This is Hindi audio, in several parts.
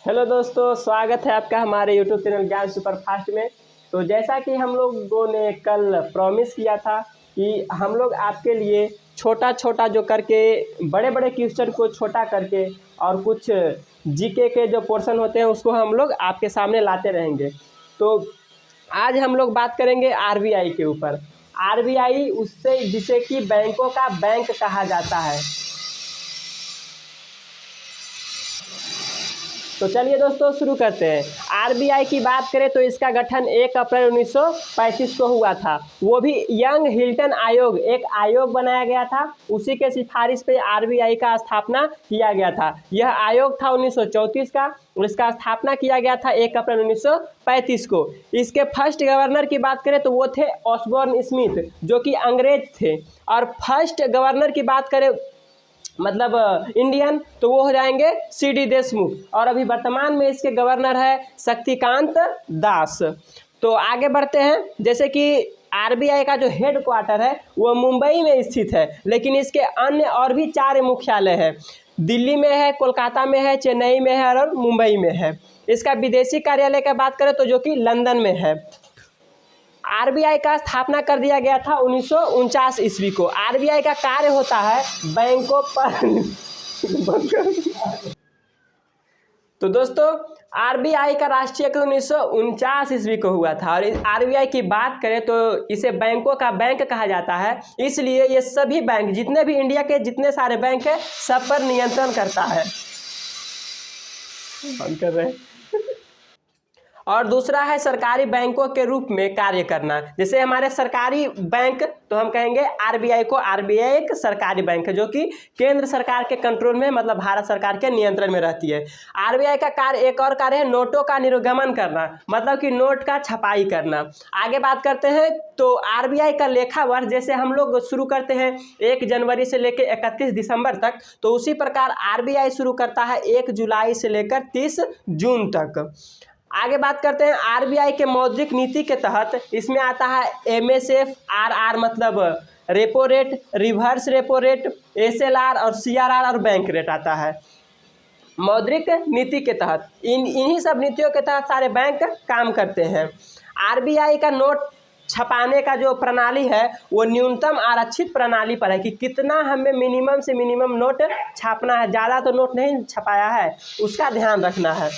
हेलो दोस्तों, स्वागत है आपका हमारे यूट्यूब चैनल ज्ञान सुपरफास्ट में। तो जैसा कि हम लोगों ने कल प्रॉमिस किया था कि हम लोग आपके लिए छोटा छोटा जो करके बड़े बड़े क्वेश्चन को छोटा करके और कुछ जीके के जो पोर्शन होते हैं उसको हम लोग आपके सामने लाते रहेंगे। तो आज हम लोग बात करेंगे आरबीआई के ऊपर। आरबीआई उससे जिसे कि बैंकों का बैंक कहा जाता है। तो चलिए दोस्तों शुरू करते हैं। आरबीआई की बात करें तो इसका गठन 1 अप्रैल 1935 को हुआ था। वो भी यंग हिल्टन आयोग, एक आयोग बनाया गया था, उसी के सिफारिश पे आरबीआई का स्थापना किया गया था। यह आयोग था 1934 का और इसका स्थापना किया गया था 1 अप्रैल 1935 को। इसके फर्स्ट गवर्नर की बात करें तो वो थे ऑसबोर्न स्मिथ, जो कि अंग्रेज थे। और फर्स्ट गवर्नर की बात करें मतलब इंडियन, तो वो हो जाएंगे सीडी देशमुख। और अभी वर्तमान में इसके गवर्नर है शक्तिकांत दास। तो आगे बढ़ते हैं। जैसे कि आरबीआई का जो हेड क्वार्टर है वो मुंबई में स्थित है, लेकिन इसके अन्य और भी 4 मुख्यालय हैं। दिल्ली में है, कोलकाता में है, चेन्नई में है और मुंबई में है। इसका विदेशी कार्यालय का बात करें तो जो कि लंदन में है। आरबीआई का स्थापना कर दिया गया था 1949 ईस्वी को। आरबीआई का कार्य होता है बैंकों पर तो दोस्तों आरबीआई का राष्ट्रीयकरण 1949 ईस्वी को हुआ था। और आरबीआई की बात करें तो इसे बैंकों का बैंक कहा जाता है, इसलिए ये सभी बैंक, जितने भी इंडिया के जितने सारे बैंक हैं, सब पर नियंत्रण करता है। बंद कर रहे हैं। और दूसरा है सरकारी बैंकों के रूप में कार्य करना। जैसे हमारे सरकारी बैंक, तो हम कहेंगे आरबीआई को, आरबीआई एक सरकारी बैंक है जो कि केंद्र सरकार के कंट्रोल में, मतलब भारत सरकार के नियंत्रण में रहती है। आरबीआई का कार्य, एक और कार्य है नोटों का निर्गमन करना, मतलब कि नोट का छपाई करना। आगे बात करते हैं तो आरबीआई का लेखा वर्ष जैसे हम लोग शुरू करते हैं 1 जनवरी से लेकर 31 दिसंबर तक, तो उसी प्रकार आरबीआई शुरू करता है 1 जुलाई से लेकर 30 जून तक। आगे बात करते हैं आरबीआई के मौद्रिक नीति के तहत इसमें आता है एमएसएफ, आरआर मतलब repo rate, reverse repo rate, SLR और सीआरआर और बैंक रेट आता है मौद्रिक नीति के तहत। इन्हीं सब नीतियों के तहत सारे बैंक काम करते हैं। आरबीआई का नोट छपाने का जो प्रणाली है वो न्यूनतम आरक्षित प्रणाली पर है कि कितना हमें मिनिमम से मिनिमम नोट छापना है, ज़्यादा तो नोट नहीं छपाया है, उसका ध्यान रखना है।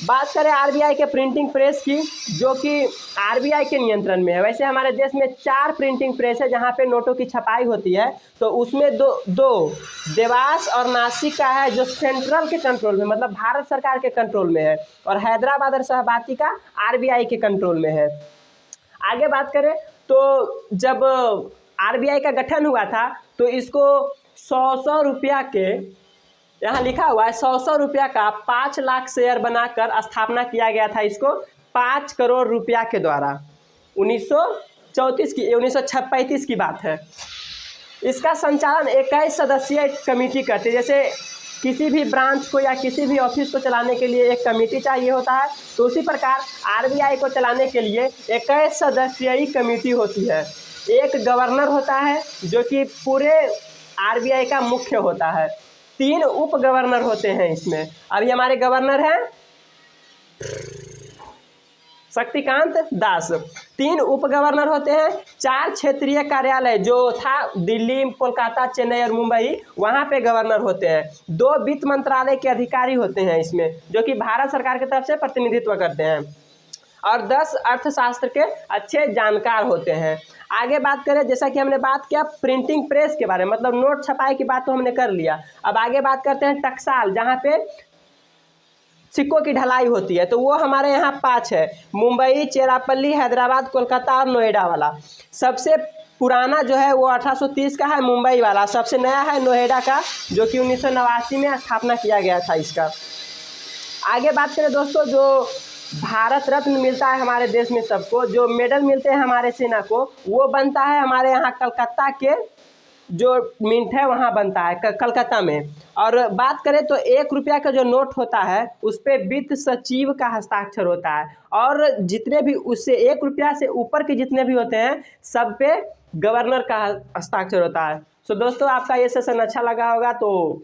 बात करें आरबीआई के प्रिंटिंग प्रेस की, जो कि आरबीआई के नियंत्रण में है। वैसे हमारे देश में 4 प्रिंटिंग प्रेस है जहां पे नोटों की छपाई होती है। तो उसमें दो देवास और नासिक का है जो सेंट्रल के कंट्रोल में, मतलब भारत सरकार के कंट्रोल में है, और हैदराबाद और शाहबादी का आरबीआई के कंट्रोल में है। आगे बात करें तो जब आरबीआई का गठन हुआ था तो इसको 100 रुपया के, यहाँ लिखा हुआ है 100 रुपया का 5 लाख शेयर बनाकर स्थापना किया गया था इसको 5 करोड़ रुपया के द्वारा। 1935 की बात है। इसका संचालन 21 सदस्यीय कमेटी करती है। जैसे किसी भी ब्रांच को या किसी भी ऑफिस को चलाने के लिए एक कमेटी चाहिए होता है, तो उसी प्रकार आरबीआई को चलाने के लिए 21 सदस्यीय कमेटी होती है। एक गवर्नर होता है जो कि पूरे आरबीआई का मुख्य होता है। 3 उप गवर्नर होते हैं इसमें। अभी हमारे गवर्नर हैं शक्तिकांत दास। 3 उप गवर्नर होते हैं। 4 क्षेत्रीय कार्यालय जो था दिल्ली, कोलकाता, चेन्नई और मुंबई, वहाँ पे गवर्नर होते हैं। 2 वित्त मंत्रालय के अधिकारी होते हैं इसमें, जो कि भारत सरकार की तरफ से प्रतिनिधित्व करते हैं। और 10 अर्थशास्त्र के अच्छे जानकार होते हैं। आगे बात करें, जैसा कि हमने बात किया प्रिंटिंग प्रेस के बारे में, मतलब नोट छपाई की बात तो हमने कर लिया। अब आगे बात करते हैं टकसाल, जहाँ पे सिक्कों की ढलाई होती है। तो वो हमारे यहाँ 5 है, मुंबई, चेरापल्ली, हैदराबाद, कोलकाता और नोएडा वाला। सबसे पुराना जो है वो 1830 का है, मुंबई वाला। सबसे नया है नोएडा का, जो कि 1989 में स्थापना किया गया था इसका। आगे बात करें दोस्तों, जो भारत रत्न मिलता है हमारे देश में सबको, जो मेडल मिलते हैं हमारे सेना को, वो बनता है हमारे यहाँ कलकत्ता के जो मिंट है वहाँ बनता है कलकत्ता में। और बात करें तो 1 रुपया का जो नोट होता है उस पर वित्त सचिव का हस्ताक्षर होता है, और जितने भी उससे 1 रुपया से ऊपर के जितने भी होते हैं सब पे गवर्नर का हस्ताक्षर होता है। सो दोस्तों आपका ये सेशन अच्छा लगा होगा तो